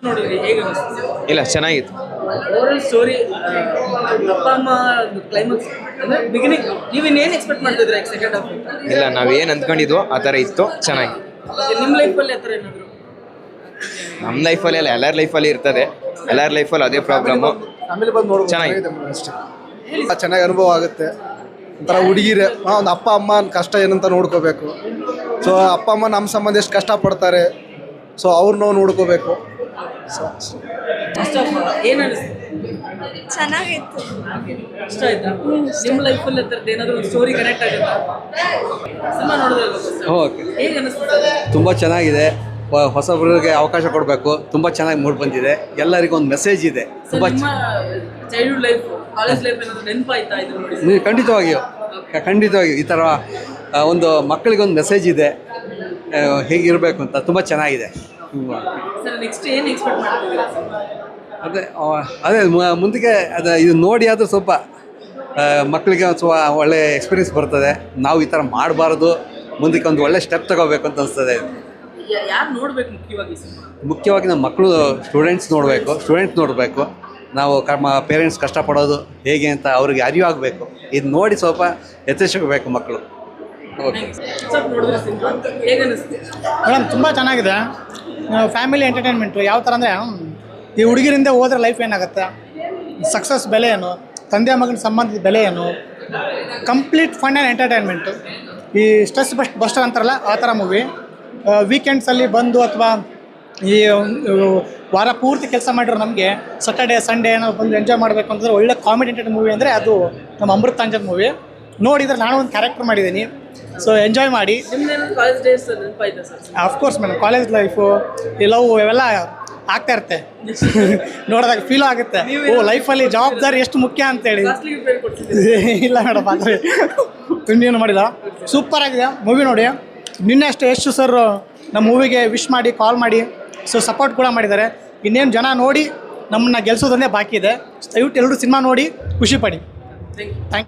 ನೋಡಿದ್ರಿ ಹೇಗೆ ಅನಿಸ್ತು? ಇಲ್ಲ ಚೆನ್ನಾಗಿತ್ತು. ಓವರಾಲ್ ಸ್ಟೋರಿ ಅಪ್ಪ ಅಮ್ಮ ಕ್ಲೈಮ್ಯಾಕ್ಸ್ ಅಂದ್ರೆ ಬಿಗಿನಿಂಗ್ ನೀವೇನು ಎಕ್ಸ್ಪೆಕ್ಟ್ ಮಾಡ್ತಿದ್ರೆ ಸೆಕೆಂಡ್ ಹಾಫ್? ಇಲ್ಲ ನಾವೇನು ಅಂದ್ಕೊಂಡಿದ್ವೋ ಆ ಥರ ಇತ್ತು, ಚೆನ್ನಾಗಿ. ನಿಮ್ಮ ಲೈಫಲ್ಲಿ ಆ ಥರ ಏನಾದ್ರು? ನಮ್ಮ ಲೈಫಲ್ಲಿ ಅಲ್ಲ, ಎಲ್ಲರ ಲೈಫಲ್ಲಿ ಇರ್ತದೆ. ಎಲ್ಲರ ಲೈಫಲ್ಲಿ ಅದೇ ಪ್ರಾಬ್ಲಮ್ಮು. ಆಮೇಲೆ ಬಂದು ನೋಡ್ಬೋದು, ಚೆನ್ನಾಗಿದೆ ಅಷ್ಟೇ. ಚೆನ್ನಾಗಿ ಅನುಭವ ಆಗುತ್ತೆ. ಒಂಥರ ಹುಡುಗಿರೆ ಒಂದು ಅಪ್ಪ ಅಮ್ಮ ಕಷ್ಟ ಏನಂತ ನೋಡ್ಕೋಬೇಕು. ಸೊ ಅಪ್ಪ ಅಮ್ಮ ನಮ್ಮ ಸಂಬಂಧ ಎಷ್ಟು ಕಷ್ಟಪಡ್ತಾರೆ, ಸೊ ಅವ್ರು ನಾವು ನೋಡ್ಕೋಬೇಕು. ಏನು ಅನಿಸ್ತು? ಚೆನ್ನಾಗಿತ್ತು. ಇಷ್ಟ ಆಯ್ತಾ? ನಿಮ್ಮ ಲೈಫಲ್ಲಿ ಆ ಥರದ್ದು ಏನಾದರೂ ಒಂದು ಸ್ಟೋರಿ ಕನೆಕ್ಟ್ ಆಗುತ್ತಾ? ಸಿನಿಮಾ ನೋಡೋದಲ್ವಾ? ಓಕೆ, ಹೇಗೆ ಅನಿಸ್ತದೆ? ತುಂಬ ಚೆನ್ನಾಗಿದೆ. ಹೊಸಬರಿಗೆ ಅವಕಾಶ ಕೊಡಬೇಕು. ತುಂಬ ಚೆನ್ನಾಗಿ ಮೂಡ್ ಬಂದಿದೆ. ಎಲ್ಲರಿಗೂ ಒಂದು ಮೆಸೇಜ್ ಇದೆ. ತುಂಬ ನಿಮ್ಮ ಚೈಲ್ಡ್ಹುಡ್ ಲೈಫ್, ಕಾಲೇಜ್ ಲೈಫ್ ಏನಾದರೂ ನೆನಪಾಯ್ತಾ ಇದು ನೋಡಿ? ಖಂಡಿತವಾಗಿಯೂ ಈ ಥರ ಒಂದು ಮಕ್ಕಳಿಗೆ ಒಂದು ಮೆಸೇಜ್ ಇದೆ, ಹೇಗಿರಬೇಕು ಅಂತ. ತುಂಬ ಚೆನ್ನಾಗಿದೆ. ಸರ್ ನೆಕ್ಸ್ಟ್ ಏನು ಎಕ್ಸ್ಪೆಕ್ಟ್ ಮಾಡ್ತಿದ್ದೀರಾ? ಅದೇ ಮುಂದಕ್ಕೆ ಇದು ನೋಡಿ ಆದರೂ ಸ್ವಲ್ಪ ಮಕ್ಕಳಿಗೆ ಒಂದು ಸ್ವಲ್ಪ ಒಳ್ಳೆ ಎಕ್ಸ್ಪೀರಿಯನ್ಸ್ ಬರ್ತದೆ. ನಾವು ಈ ಥರ ಮಾಡಬಾರ್ದು, ಮುಂದಕ್ಕೆ ಒಂದು ಒಳ್ಳೆ ಸ್ಟೆಪ್ ತಗೋಬೇಕು ಅಂತ ಅನಿಸ್ತದೆ. ಯಾರು ನೋಡ್ಬೇಕು ಮುಖ್ಯವಾಗಿ ನಮ್ಮ ಮಕ್ಕಳು ಸ್ಟೂಡೆಂಟ್ಸ್ ನೋಡಬೇಕು. ನಾವು ಪೇರೆಂಟ್ಸ್ ಕಷ್ಟಪಡೋದು ಹೇಗೆ ಅಂತ ಅವ್ರಿಗೆ ಅರಿವು ಆಗಬೇಕು. ಇದು ನೋಡಿ ಸ್ವಲ್ಪ ಎಚ್ಚರಿಸಬೇಕು ಮಕ್ಕಳು. ಓಕೆ ಮೇಡಮ್, ತುಂಬ ಚೆನ್ನಾಗಿದೆ. ಫ್ಯಾಮಿಲಿ ಎಂಟರ್ಟೈನ್ಮೆಂಟು ಯಾವ ಥರ ಅಂದರೆ, ಈ ಹುಡುಗಿರಿಂದ ಹೋದ್ರೆ ಲೈಫ್ ಏನಾಗುತ್ತೆ, ಸಕ್ಸಸ್ ಬೆಲೆ ಏನು, ತಂದೆ ಮಗನ ಸಂಬಂಧದ ಬೆಲೆ ಏನು, ಕಂಪ್ಲೀಟ್ ಫನ್ ಆ್ಯಂಡ್ ಎಂಟರ್ಟೈನ್ಮೆಂಟು. ಈ ಸ್ಟ್ರೆಸ್ ಬಸ್ಟರ್ ಅಂತಾರಲ್ಲ ಆ ಥರ ಮೂವಿ. ವೀಕೆಂಡ್ಸಲ್ಲಿ ಬಂದು ಅಥವಾ ಈ ವಾರ ಪೂರ್ತಿ ಕೆಲಸ ಮಾಡಿರೋ ನಮಗೆ ಸ್ಯಾಟರ್ಡೇ ಸಂಡೇ ಏನೋ ಬಂದು ಎಂಜಾಯ್ ಮಾಡಬೇಕು ಅಂತಂದರೆ ಒಳ್ಳೆ ಕಾಮಿಡಿ ಎಂಟರ್ಟೈನ್ ಮೂವಿ ಅಂದರೆ ಅದು ನಮ್ಮ ಅಮೃತಾಂಜನ್ ಮೂವಿ. ನೋಡಿದರೆ ನಾನು ಒಂದು ಕ್ಯಾರೆಕ್ಟರ್ ಮಾಡಿದ್ದೀನಿ, ಸೊ ಎಂಜಾಯ್ ಮಾಡಿ. ಕಾಲೇಜ್ ಡೇಸ್ ನೆನಪಾಯ್ತಾ sir? Of course madam, college life, ಈ ಲವ್ ಇವೆಲ್ಲ ಆಗ್ತಾ ಇರುತ್ತೆ. ನೋಡಿದಾಗ ಫೀಲ್ ಆಗುತ್ತೆ, ಓ ಲೈಫಲ್ಲಿ ಜವಾಬ್ದಾರಿ ಎಷ್ಟು ಮುಖ್ಯ ಅಂತೇಳಿ. ಇಲ್ಲ ಮೇಡಮ್, ಆದರೆ ಇನ್ನೇನು ಮಾಡಿಲ್ಲ. ಸೂಪರ್ ಆಗಿದೆ ಮೂವಿ. ನೋಡಿ, ನಿನ್ನೆ ಅಷ್ಟೇ ಯಶ್ ಸರ್ ನಮ್ಮ ಮೂವಿಗೆ ವಿಶ್ ಮಾಡಿ ಕಾಲ್ ಮಾಡಿ ಸೊ ಸಪೋರ್ಟ್ ಕೂಡ ಮಾಡಿದ್ದಾರೆ. ಇನ್ನೇನು ಜನ ನೋಡಿ ನಮ್ಮನ್ನ ಗೆಲ್ಸೋದನ್ನೇ ಬಾಕಿ ಇದೆ. ದಯವಿಟ್ಟು ಎಲ್ಲರೂ ಸಿನಿಮಾ ನೋಡಿ ಖುಷಿ ಪಡಿ. Thank you.